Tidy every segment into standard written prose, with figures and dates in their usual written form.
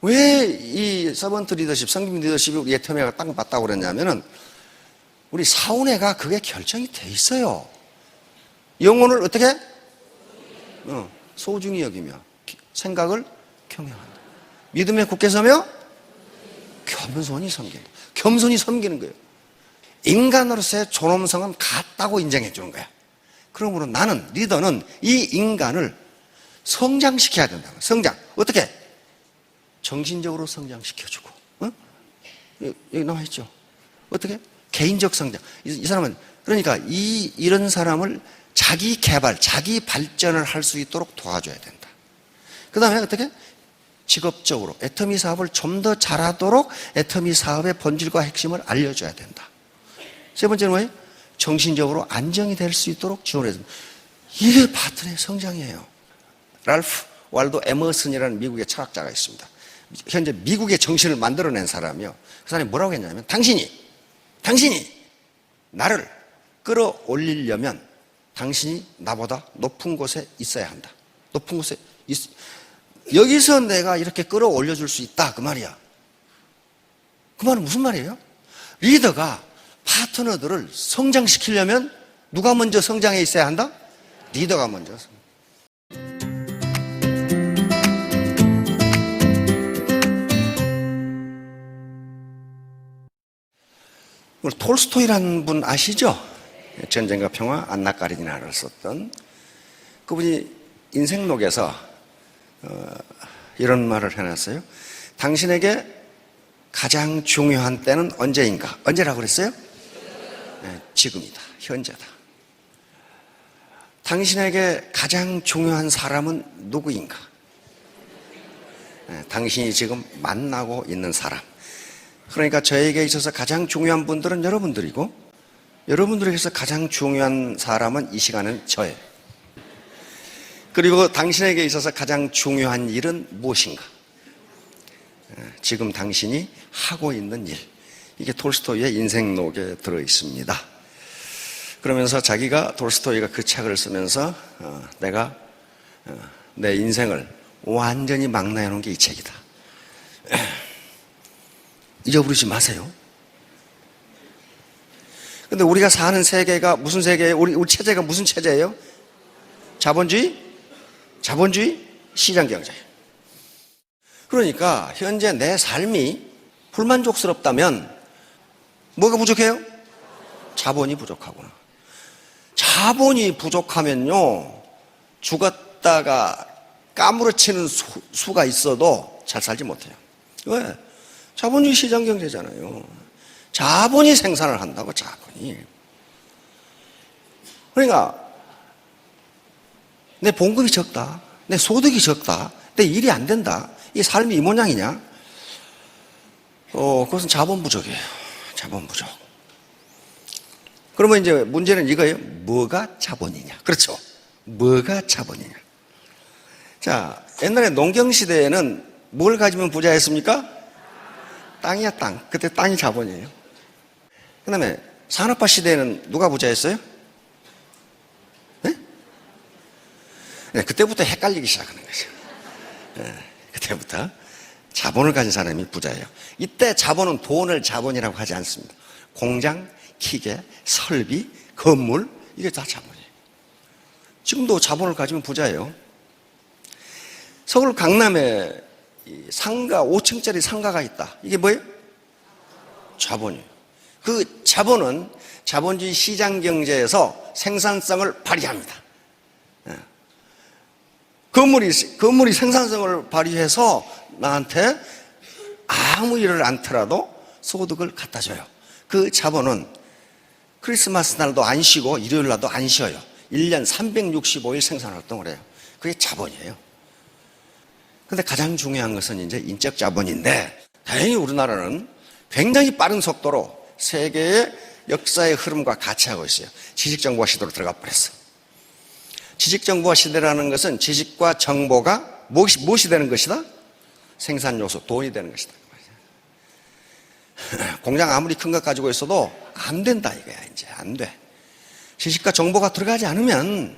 왜 이 서번트 리더십, 성김 리더십이 우리 애터미가 딱 맞다고 그랬냐면은 우리 사운회가 그게 결정이 돼 있어요. 영혼을 어떻게? 소중히 여기며 생각을 경외한다. 믿음에 굳게 서며 겸손히 섬긴다. 겸손히 섬기는 거예요. 인간으로서의 존엄성은 같다고 인정해 주는 거야. 그러므로 나는, 리더는 이 인간을 성장시켜야 된다. 성장. 어떻게? 정신적으로 성장시켜주고. 여기 나와 있죠. 어떻게? 개인적 성장. 이 사람은, 그러니까 이런 사람을 자기 개발, 자기 발전을 할 수 있도록 도와줘야 된다. 그 다음에 어떻게? 직업적으로 애터미 사업을 좀 더 잘하도록 애터미 사업의 본질과 핵심을 알려줘야 된다. 세 번째는 뭐예요? 정신적으로 안정이 될 수 있도록 지원해야 된다. 이게 파트너의 성장이에요. 랄프 왈도 에머슨이라는 미국의 철학자가 있습니다. 현재 미국의 정신을 만들어낸 사람이요. 그 사람이 뭐라고 했냐면, 당신이 나를 끌어올리려면 당신이 나보다 높은 곳에 있어야 한다. 높은 곳에 여기서 내가 이렇게 끌어올려 줄 수 있다, 그 말이야. 그 말은 무슨 말이에요? 리더가 파트너들을 성장시키려면 누가 먼저 성장해 있어야 한다? 리더가 먼저. 톨스토이라는 분 아시죠? 전쟁과 평화, 안나 까리니나를 썼던 그분이 인생록에서 이런 말을 해놨어요. 당신에게 가장 중요한 때는 언제인가? 언제라고 그랬어요? 네, 지금이다. 현재다. 당신에게 가장 중요한 사람은 누구인가? 네, 당신이 지금 만나고 있는 사람. 그러니까 저에게 있어서 가장 중요한 분들은 여러분들이고, 여러분들에게서 가장 중요한 사람은 이 시간은 저예요. 그리고 당신에게 있어서 가장 중요한 일은 무엇인가? 지금 당신이 하고 있는 일. 이게 톨스토이의 인생록에 들어있습니다. 그러면서 자기가, 톨스토이가 그 책을 쓰면서 내가 내 인생을 완전히 망라해 놓은 게 이 책이다. 잊어버리지 마세요. 근데 우리가 사는 세계가 무슨 세계예요? 우리 체제가 무슨 체제예요? 자본주의, 시장경제예요. 그러니까 현재 내 삶이 불만족스럽다면 뭐가 부족해요? 자본이 부족하구나. 자본이 부족하면요, 죽었다가 까무러치는 수가 있어도 잘 살지 못해요. 왜? 자본주의 시장경제잖아요. 자본이 생산을 한다고, 자본이. 그러니까 내 봉급이 적다, 내 소득이 적다, 내 일이 안 된다, 이 삶이 이 모양이냐? 그것은 자본 부족이에요. 자본 부족. 그러면 이제 문제는 이거예요. 뭐가 자본이냐? 그렇죠. 뭐가 자본이냐? 자, 옛날에 농경시대에는 뭘 가지면 부자였습니까? 땅이야, 땅. 그때 땅이 자본이에요. 그 다음에 산업화 시대에는 누가 부자였어요? 네? 네, 그때부터 헷갈리기 시작하는 거죠. 네, 그때부터 자본을 가진 사람이 부자예요. 이때 자본은 돈을 자본이라고 하지 않습니다. 공장, 기계, 설비, 건물, 이게 다 자본이에요. 지금도 자본을 가지면 부자예요. 서울 강남에 상가, 5층짜리 상가가 있다. 이게 뭐예요? 자본이에요. 그 자본은 자본주의 시장 경제에서 생산성을 발휘합니다. 건물이 생산성을 발휘해서 나한테 아무 일을 않더라도 소득을 갖다 줘요. 그 자본은 크리스마스 날도 안 쉬고 일요일 날도 안 쉬어요. 1년 365일 생산 활동을 해요. 그게 자본이에요. 근데 가장 중요한 것은 이제 인적 자본인데, 다행히 우리나라는 굉장히 빠른 속도로 세계의 역사의 흐름과 같이 하고 있어요. 지식정보화 시대로 들어가 버렸어. 지식정보화 시대라는 것은 지식과 정보가 무엇이 되는 것이다? 생산 요소, 돈이 되는 것이다. 공장 아무리 큰 것 가지고 있어도 안 된다 이거야. 이제 안 돼. 지식과 정보가 들어가지 않으면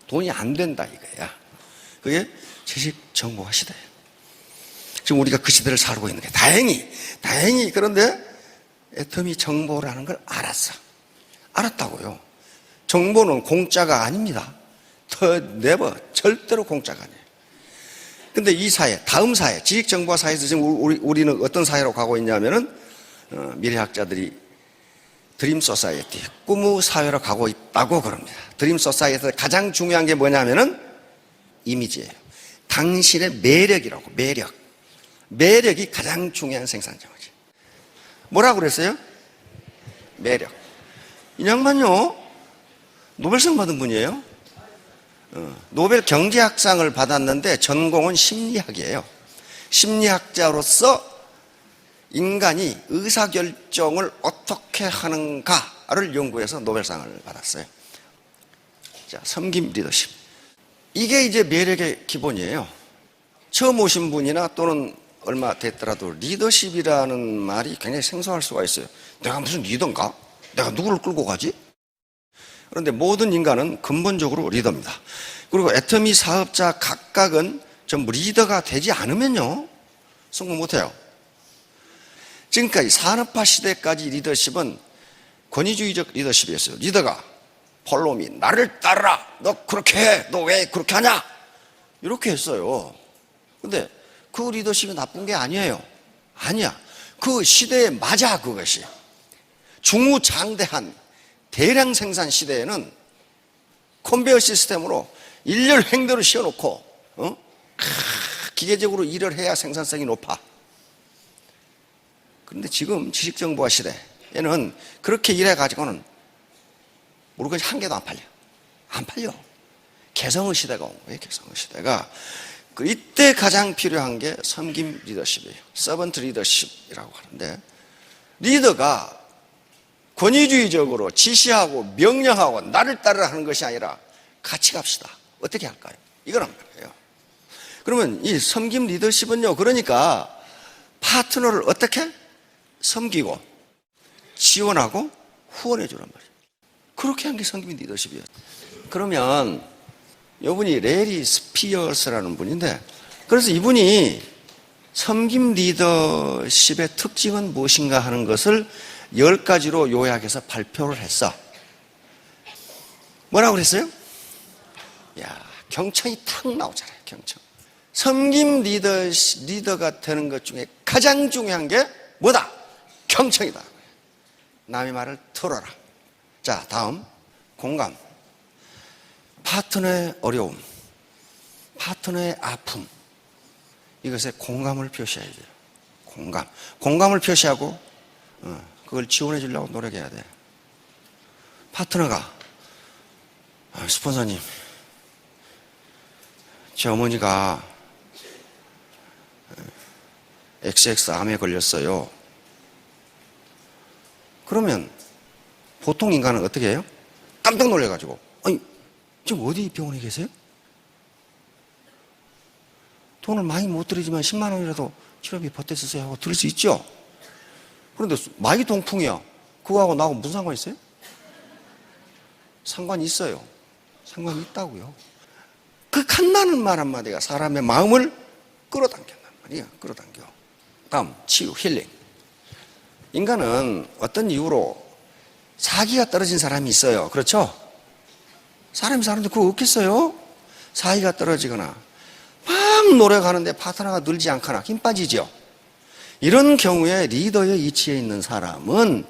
돈이 안 된다 이거야. 그게 지식 정보화 시대예요. 지금 우리가 그 시대를 살고 있는 거예요. 다행히. 그런데 애터미 정보라는 걸 알았다고요. 정보는 공짜가 아닙니다. 절대로 공짜가 아니에요. 근데 이 사회, 다음 사회, 지식정보화 사회에서 지금 우리는 어떤 사회로 가고 있냐면은, 미래학자들이 드림 소사이어티, 꿈의 사회로 가고 있다고 그럽니다. 드림 소사이어티에서 가장 중요한 게 뭐냐면은 이미지예요. 당신의 매력이라고, 매력이 가장 중요한 생산자거지. 뭐라고 그랬어요? 매력. 이 양반요, 노벨상 받은 분이에요. 노벨 경제학상을 받았는데 전공은 심리학이에요. 심리학자로서 인간이 의사결정을 어떻게 하는가를 연구해서 노벨상을 받았어요. 자, 섬김 리더십. 이게 이제 매력의 기본이에요. 처음 오신 분이나 또는 얼마 됐더라도 리더십이라는 말이 굉장히 생소할 수가 있어요. 내가 무슨 리더인가? 내가 누구를 끌고 가지? 그런데 모든 인간은 근본적으로 리더입니다. 그리고 애터미 사업자 각각은 전부 리더가 되지 않으면요, 성공 못해요. 지금까지 산업화 시대까지 리더십은 권위주의적 리더십이었어요. 리더가 폴로미, 나를 따르라. 너 그렇게 해. 너 왜 그렇게 하냐? 이렇게 했어요. 근데 그 리더십이 나쁜 게 아니에요. 아니야. 그 시대에 맞아, 그것이. 중우장대한 대량 생산 시대에는 컨베이어 시스템으로 일렬 횡도를 씌워놓고 기계적으로 일을 해야 생산성이 높아. 그런데 지금 지식정보화 시대에는 그렇게 일해가지고는 모르겠지 한 개도 안 팔려. 개성의 시대가 온 거예요. 개성의 시대가. 이때 가장 필요한 게 섬김 리더십이에요. 서번트 리더십이라고 하는데, 리더가 권위주의적으로 지시하고 명령하고 나를 따르라 하는 것이 아니라 같이 갑시다. 어떻게 할까요? 이거란 말이에요. 그러면 이 섬김 리더십은요, 그러니까 파트너를 어떻게 섬기고 지원하고 후원해 주란 말이에요. 그렇게 한 게 섬김 리더십이에요. 그러면 이분이 레리 스피어스라는 분인데, 그래서 이분이 섬김 리더십의 특징은 무엇인가 하는 것을 10가지로 요약해서 발표를 했어. 뭐라고 그랬어요? 야, 경청이 탁 나오잖아요. 경청. 섬김 리더가 되는 것 중에 가장 중요한 게 뭐다? 경청이다. 남의 말을 들어라. 자, 다음 공감. 파트너의 어려움, 파트너의 아픔, 이것에 공감을 표시해야 돼요. 공감을 표시하고 그걸 지원해 주려고 노력해야 돼. 파트너가 스폰서님, 제 어머니가 XX암에 걸렸어요. 그러면 보통 인간은 어떻게 해요? 깜짝 놀래가지고, 아니, 지금 어디 병원에 계세요? 돈을 많이 못 드리지만 10만 원이라도 치료비 보태 쓰세요 하고 들을 수 있죠? 그런데 마이 동풍이야. 그거하고 나하고 무슨 상관이 있어요? 상관이 있어요. 상관이 있다고요. 그 간단한 말 한마디가 사람의 마음을 끌어당긴단 말이야. 끌어당겨. 다음, 치유, 힐링. 인간은 어떤 이유로 사기가 떨어진 사람이 있어요. 그렇죠? 사람이 사는데 그거 없겠어요? 사이가 떨어지거나 막 노력하는데 파트너가 늘지 않거나 힘 빠지죠. 이런 경우에 리더의 위치에 있는 사람은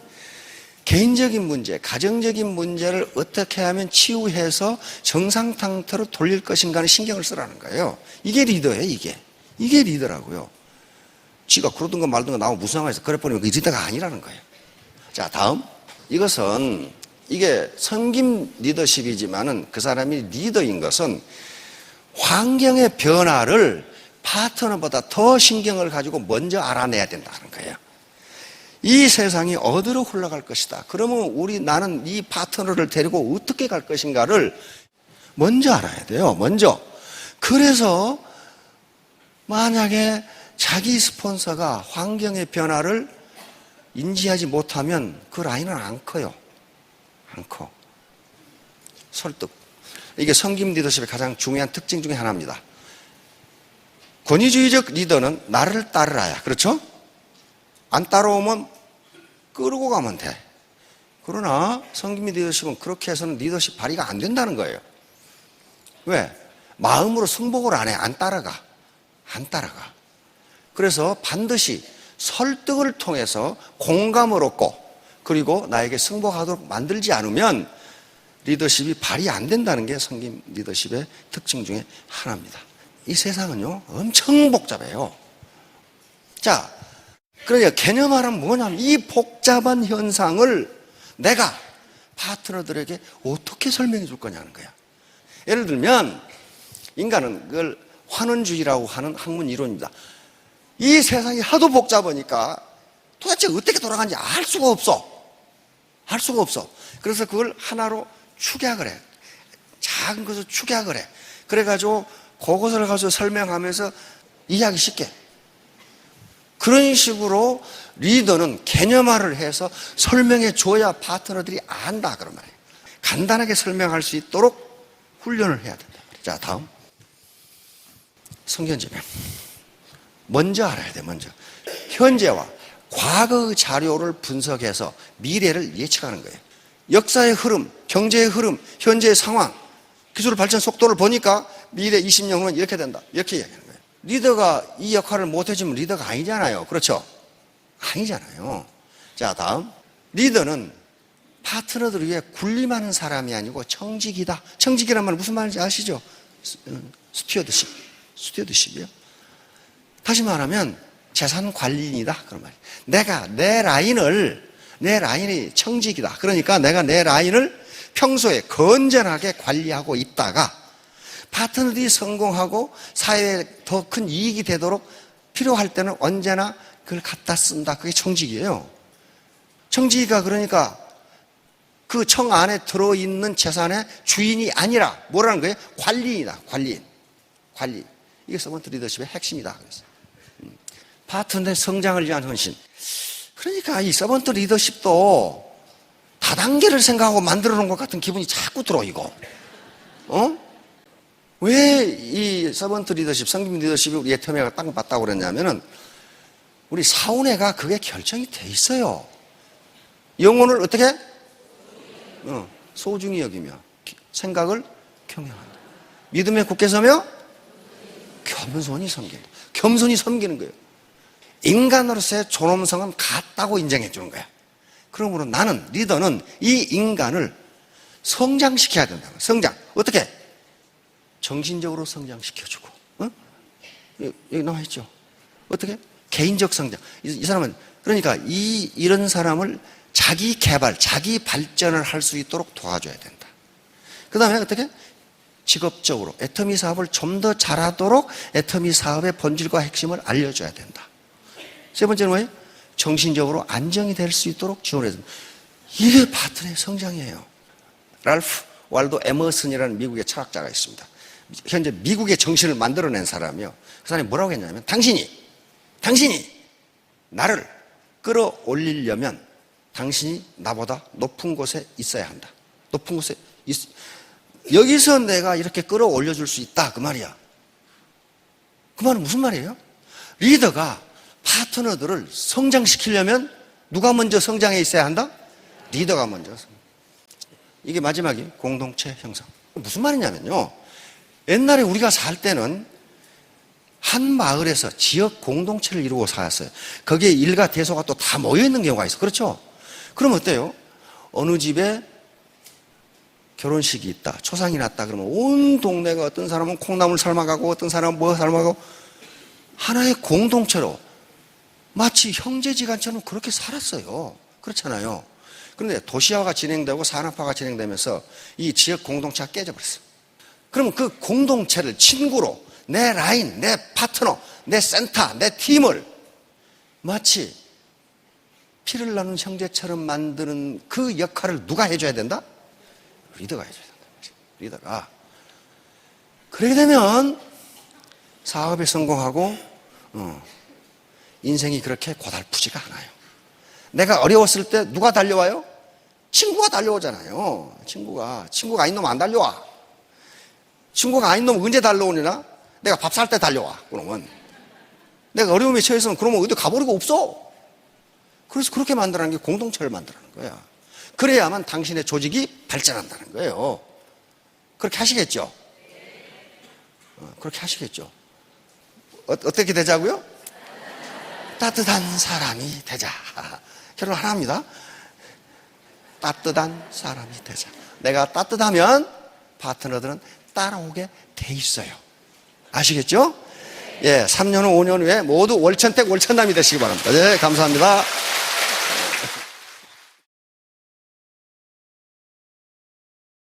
개인적인 문제, 가정적인 문제를 어떻게 하면 치유해서 정상 상태로 돌릴 것인가는 신경을 쓰라는 거예요. 이게 리더예요. 이게 리더라고요. 지가 그러든가 말든가 나하고 무슨 상관이 있어. 그래 버리면 그게 리더가 아니라는 거예요. 자, 다음. 이게 섬김 리더십이지만은 그 사람이 리더인 것은 환경의 변화를 파트너보다 더 신경을 가지고 먼저 알아내야 된다는 거예요. 이 세상이 어디로 흘러갈 것이다. 그러면 나는 이 파트너를 데리고 어떻게 갈 것인가를 먼저 알아야 돼요. 먼저. 그래서 만약에 자기 스폰서가 환경의 변화를 인지하지 못하면 그 라인은 안 커요. 안 커. 설득. 이게 섬김 리더십의 가장 중요한 특징 중에 하나입니다. 권위주의적 리더는 나를 따르라야. 그렇죠? 안 따라오면 끌고 가면 돼. 그러나 성김이 리더십은 그렇게 해서는 리더십 발휘가 안 된다는 거예요. 왜? 마음으로 승복을 안 해. 안 따라가. 안 따라가. 그래서 반드시 설득을 통해서 공감을 얻고 그리고 나에게 승복하도록 만들지 않으면 리더십이 발휘 안 된다는 게 성김 리더십의 특징 중에 하나입니다. 이 세상은요 엄청 복잡해요. 자, 그러니까 개념화는 뭐냐면 이 복잡한 현상을 내가 파트너들에게 어떻게 설명해 줄 거냐는 거야. 예를 들면 인간은 그걸 환원주의라고 하는 학문 이론입니다. 이 세상이 하도 복잡하니까 도대체 어떻게 돌아가는지 알 수가 없어. 알 수가 없어. 그래서 그걸 하나로 축약을 해. 작은 것을 축약을 해. 그래가지고 그것을 가지고 설명하면서 이해하기 쉽게. 그런 식으로 리더는 개념화를 해서 설명해 줘야 파트너들이 안다. 그런 말이에요. 간단하게 설명할 수 있도록 훈련을 해야 된다. 자, 다음. 성견지명. 먼저 알아야 돼, 먼저. 현재와 과거의 자료를 분석해서 미래를 예측하는 거예요. 역사의 흐름, 경제의 흐름, 현재의 상황, 기술 발전 속도를 보니까 미래 20년 후는 이렇게 된다. 이렇게 이야기하는 거예요. 리더가 이 역할을 못 해주면 리더가 아니잖아요. 그렇죠? 아니잖아요. 자, 다음. 리더는 파트너들 위해 군림하는 사람이 아니고 청직이다. 청직이란 말은 무슨 말인지 아시죠? 스튜어드십. 스튜어드십이요. 다시 말하면 재산 관리인이다. 그런 말이에요. 내가 내 라인이 청직이다. 그러니까 내가 내 라인을 평소에 건전하게 관리하고 있다가 파트너들이 성공하고 사회에 더 큰 이익이 되도록 필요할 때는 언제나 그걸 갖다 쓴다. 그게 청직이에요. 청지기가 그러니까 그 청 안에 들어있는 재산의 주인이 아니라 뭐라는 거예요? 관리인이다. 관리인. 관리. 이게 서번트 리더십의 핵심이다. 그래서 파트너의 성장을 위한 헌신. 그러니까 이 서번트 리더십도 다단계를 생각하고 만들어 놓은 것 같은 기분이 자꾸 들어, 이거. 왜 이 서번트 리더십, 성김 리더십이 우리 애터미가 딱 맞다고 그랬냐면은 우리 사운회가 그게 결정이 돼 있어요. 영혼을 어떻게? 소중히 여기며 생각을 경영한다. 믿음에 굳게 서며 겸손히 섬긴다. 겸손히 섬기는 거예요. 인간으로서의 존엄성은 같다고 인정해 주는 거야. 그러므로 나는, 리더는 이 인간을 성장시켜야 된다. 성장. 어떻게? 정신적으로 성장시켜주고. 여기 나와 있죠. 어떻게? 개인적 성장. 이 사람은, 그러니까 이런 사람을 자기 개발, 자기 발전을 할 수 있도록 도와줘야 된다. 그 다음에 어떻게? 직업적으로 애터미 사업을 좀 더 잘하도록 애터미 사업의 본질과 핵심을 알려줘야 된다. 세 번째는 뭐예요? 정신적으로 안정이 될 수 있도록 지원해야 된다. 이게 파트너의 성장이에요. 랄프 왈도 에머슨이라는 미국의 철학자가 있습니다. 현재 미국의 정신을 만들어낸 사람이요. 그 사람이 뭐라고 했냐면 당신이 나를 끌어올리려면 당신이 나보다 높은 곳에 있어야 한다. 높은 곳에 여기서 내가 이렇게 끌어올려 줄 수 있다. 그 말이야. 그 말은 무슨 말이에요? 리더가 파트너들을 성장시키려면 누가 먼저 성장해 있어야 한다? 리더가 먼저. 이게 마지막이 공동체 형성. 무슨 말이냐면요. 옛날에 우리가 살 때는 한 마을에서 지역 공동체를 이루고 살았어요. 거기에 일가 대소가 또 다 모여있는 경우가 있어. 그렇죠? 그럼 어때요? 어느 집에 결혼식이 있다. 초상이 났다. 그러면 온 동네가 어떤 사람은 콩나물 삶아가고 어떤 사람은 뭐 삶아가고 하나의 공동체로 마치 형제지간처럼 그렇게 살았어요. 그렇잖아요. 그런데 도시화가 진행되고 산업화가 진행되면서 이 지역 공동체가 깨져버렸어요. 그러면 그 공동체를 친구로 내 라인, 내 파트너, 내 센터, 내 팀을 마치 피를 나눈 형제처럼 만드는 그 역할을 누가 해줘야 된다? 리더가 해줘야 된다. 리더가. 그렇게 되면 사업에 성공하고 인생이 그렇게 고달프지가 않아요. 내가 어려웠을 때 누가 달려와요? 친구가 달려오잖아요. 친구가 아닌 놈 안 달려와. 친구가 아닌 놈 언제 달려오느냐? 내가 밥 살 때 달려와. 그러면 내가 어려움에 처해서는 그러면 어디 가버리고 없어. 그래서 그렇게 만들라는 게 공동체를 만들라는 거야. 그래야만 당신의 조직이 발전한다는 거예요. 그렇게 하시겠죠? 그렇게 하시겠죠? 어떻게 되자고요? 따뜻한 사람이 되자. 결론 하나입니다. 따뜻한 사람이 되자. 내가 따뜻하면 파트너들은 따라오게 돼 있어요. 아시겠죠? 예, 3년 후, 5년 후에 모두 월천택 월천남이 되시기 바랍니다. 네, 감사합니다.